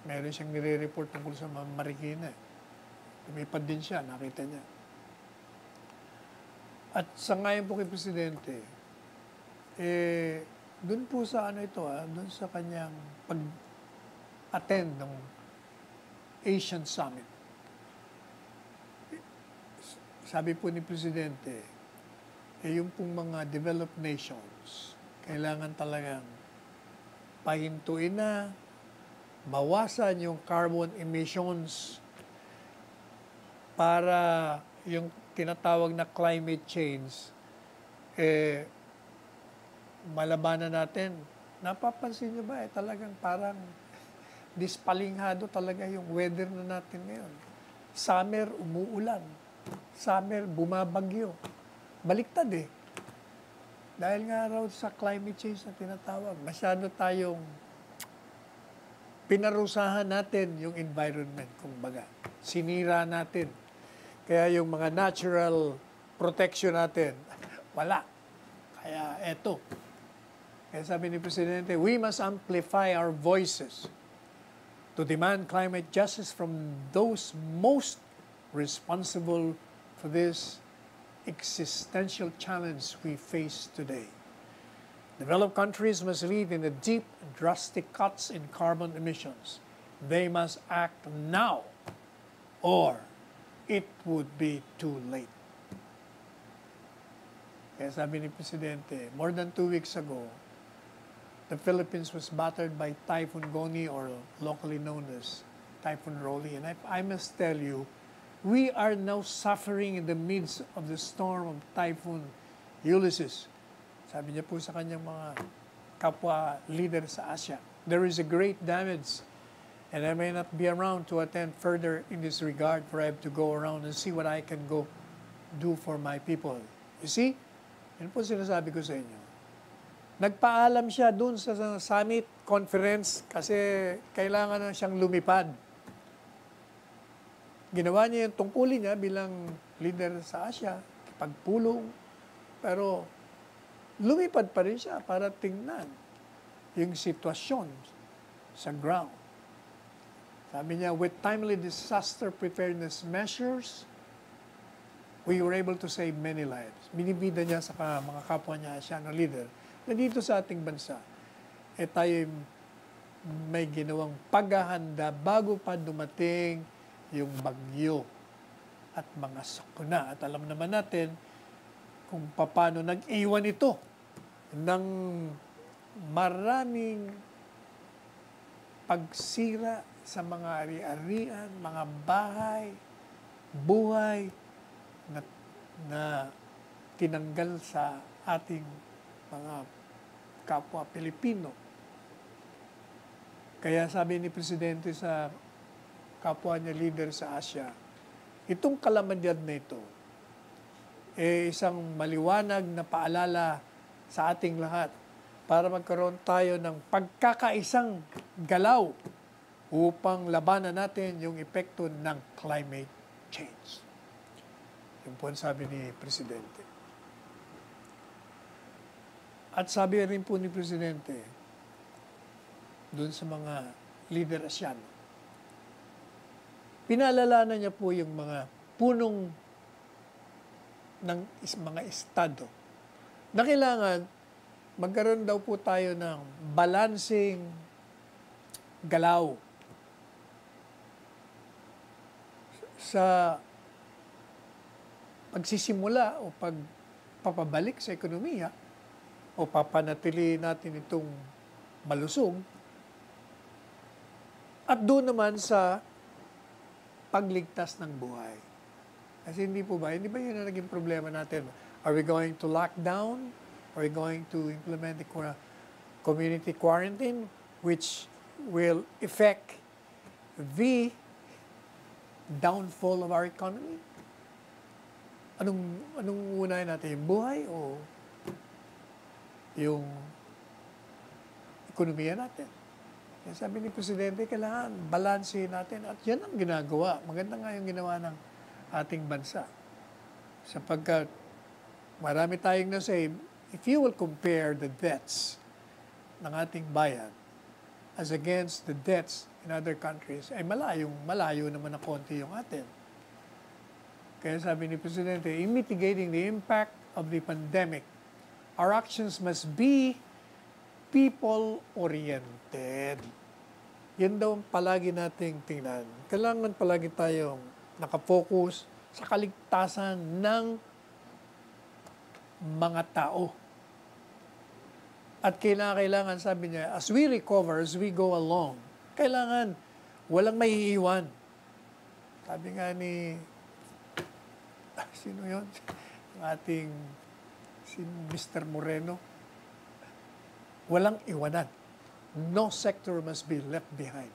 A: meron siyang nire-report tungkol sa Marikina. Lumipad din siya, nakita niya. At sa ngayon po kay Presidente, doon po sa doon sa kanyang pag-attend ng Asian Summit. Sabi po ni Presidente, yung pong mga developed nations, kailangan talagang pahintuin na, bawasan yung carbon emissions para yung tinatawag na climate change, malabanan natin. Napapansin nyo ba, talagang parang dispalinghado talaga yung weather na natin ngayon. Summer, umuulan. Summer, bumabagyo. Baliktad Dahil nga raw sa climate change na tinatawag, masyado tayong pinarusahan natin yung environment, kumbaga. Sinira natin. Kaya yung mga natural protection natin, wala. Kaya eto. Kaya sabi ni Presidente, we must amplify our voices to demand climate justice from those most responsible for this existential challenge we face today. Developed countries must lead in the deep and drastic cuts in carbon emissions. They must act now, or it would be too late. Kaya sabi ni Presidente, more than 2 weeks ago, the Philippines was battered by Typhoon Goni, or locally known as Typhoon Rolly. And I must tell you, we are now suffering in the midst of the storm of Typhoon Ulysses. Sabi niya po sa kanyang mga kapwa leader sa Asia, there is a great damage and I may not be around to attend further in this regard, for I have to go around and see what I can go do for my people. You see? Yan po sinasabi ko sa inyo. Nagpaalam siya dun sa summit conference kasi kailangan na siyang lumipad. Ginawa niya yung tungkulin niya bilang leader sa Asia, pagpulong, pero lumipad pa rin siya para tingnan yung sitwasyon sa ground. Sabi niya, with timely disaster preparedness measures, we were able to save many lives. Binibida niya sa mga kapwa niya siya na leader na dito sa ating bansa, tayo may ginawang paghahanda bago pa dumating yung bagyo at mga sakuna. At alam naman natin kung paano nag-iwan ito ng maraming pagsira sa mga ari-arian, mga bahay, buhay na tinanggal sa ating mga kapwa Pilipino. Kaya sabi ni Presidente sa kapwa niya leader sa Asia, itong kalamidad na ito, isang maliwanag na paalala sa ating lahat para magkaroon tayo ng pagkakaisang galaw upang labanan natin yung epekto ng climate change. Yung po ang sabi ni Presidente. At sabi rin po ni Presidente, doon sa mga leader Asiano, pinaalalanan niya po yung mga punong ng mga estado na kailangan magkaroon daw po tayo ng balancing galaw sa pagsisimula o pagpapabalik sa ekonomiya o papanatili natin itong malusog at doon naman sa pagligtas ng buhay. Kasi hindi ba yun ang naging problema natin? Are we going to lock down? Are we going to implement the community quarantine, which will affect the downfall of our economy? Anong unahin natin? Yung buhay o yung ekonomiya natin? Kaya sabi ni Presidente, kailangan balansehin natin. At yan ang ginagawa. Maganda nga yung ginawa ng ating bansa. Sapagkat marami tayong na-save. If you will compare the debts ng ating bayan as against the debts in other countries, ay malayo naman na konti yung atin. Kaya sabi ni Presidente, in mitigating the impact of the pandemic, our actions must be people-oriented. Yan daw ang palagi nating tingnan. Kailangan palagi tayong nakafocus sa kaligtasan ng mga tao. At kailangan, sabi niya, as we recover, as we go along, kailangan walang maiiwan. Sabi nga ni, sino yun? Ang ating, si Mr. Moreno, walang iwanan. No sector must be left behind.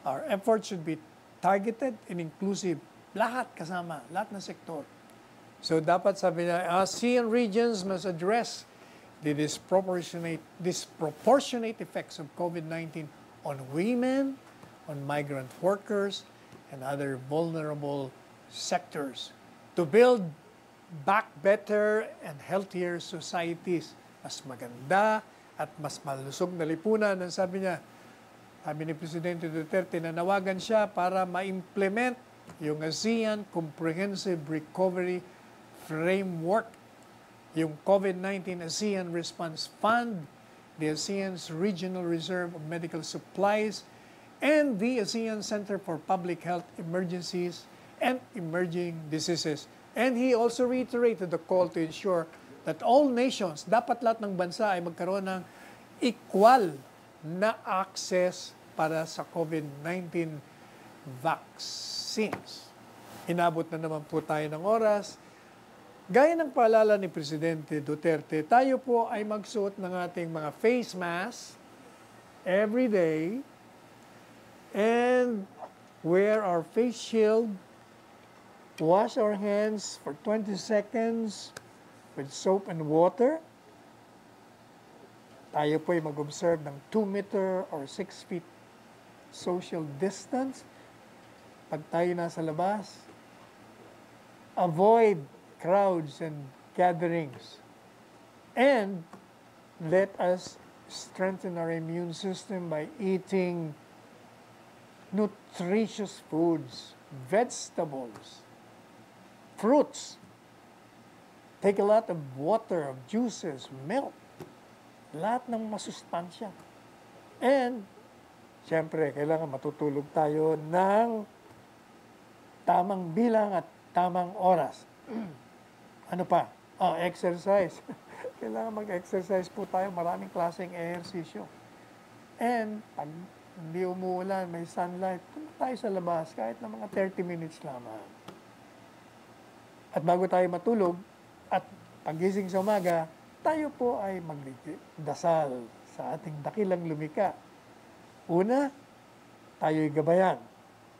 A: Our efforts should be targeted and inclusive. Lahat kasama, lahat ng sektor. So dapat sabi niya, ASEAN regions must address the disproportionate effects of COVID-19 on women, on migrant workers, and other vulnerable sectors to build back better and healthier societies. Mas maganda at mas malusog na lipunan. Ang sabi niya, sabi ni Presidente Duterte, nanawagan siya para ma-implement yung ASEAN Comprehensive Recovery Framework, yung COVID-19 ASEAN Response Fund, the ASEAN's Regional Reserve of Medical Supplies, and the ASEAN Center for Public Health Emergencies and Emerging Diseases. And he also reiterated the call to ensure that all nations, dapat lahat ng bansa ay magkaroon ng equal na access para sa COVID-19 vaccines. Inabot na naman po tayo ng oras. Gaya ng paalala ni Presidente Duterte, tayo po ay magsuot ng ating mga face mask every day and wear our face shield, wash our hands for 20 seconds with soap and water. Tayo po ay mag-observe ng 2 meter or 6 feet social distance. Pag tayo nasa labas, avoid crowds and gatherings. And let us strengthen our immune system by eating nutritious foods, vegetables, fruits. Take a lot of water, of juices, milk. Lahat ng masustansya. And, siyempre, kailangan matutulog tayo ng tamang bilang at tamang oras. Ano pa? Exercise. Kailangan mag-exercise po tayo. Maraming klaseng ehersisyo. And, pag hindi umuulan, may sunlight, punta tayo sa labas kahit na mga 30 minutes lamang. At bago tayo matulog, at pagising sa umaga, tayo po ay magdasal sa ating dakilang lumika. Una, tayo'y gabayan.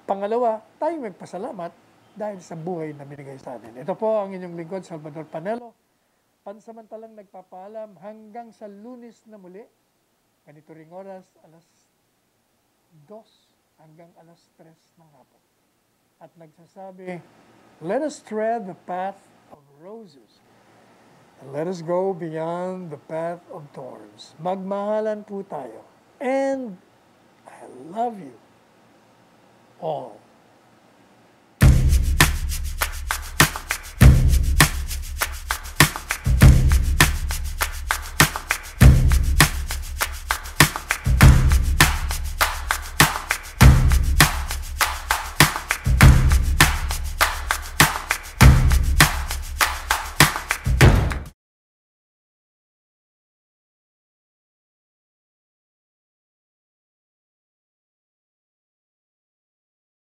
A: Pangalawa, tayo magpasalamat dahil sa buhay na binigay sa atin. Ito po ang inyong lingkod, Salvador Panelo. Pansamantalang nagpapaalam hanggang sa Lunes na muli. Ganito ring oras, alas 2 hanggang alas 3 ng hapon. At nagsasabi, let us tread the path of roses. And let us go beyond the path of thorns. Magmahalan po tayo. And I love you all.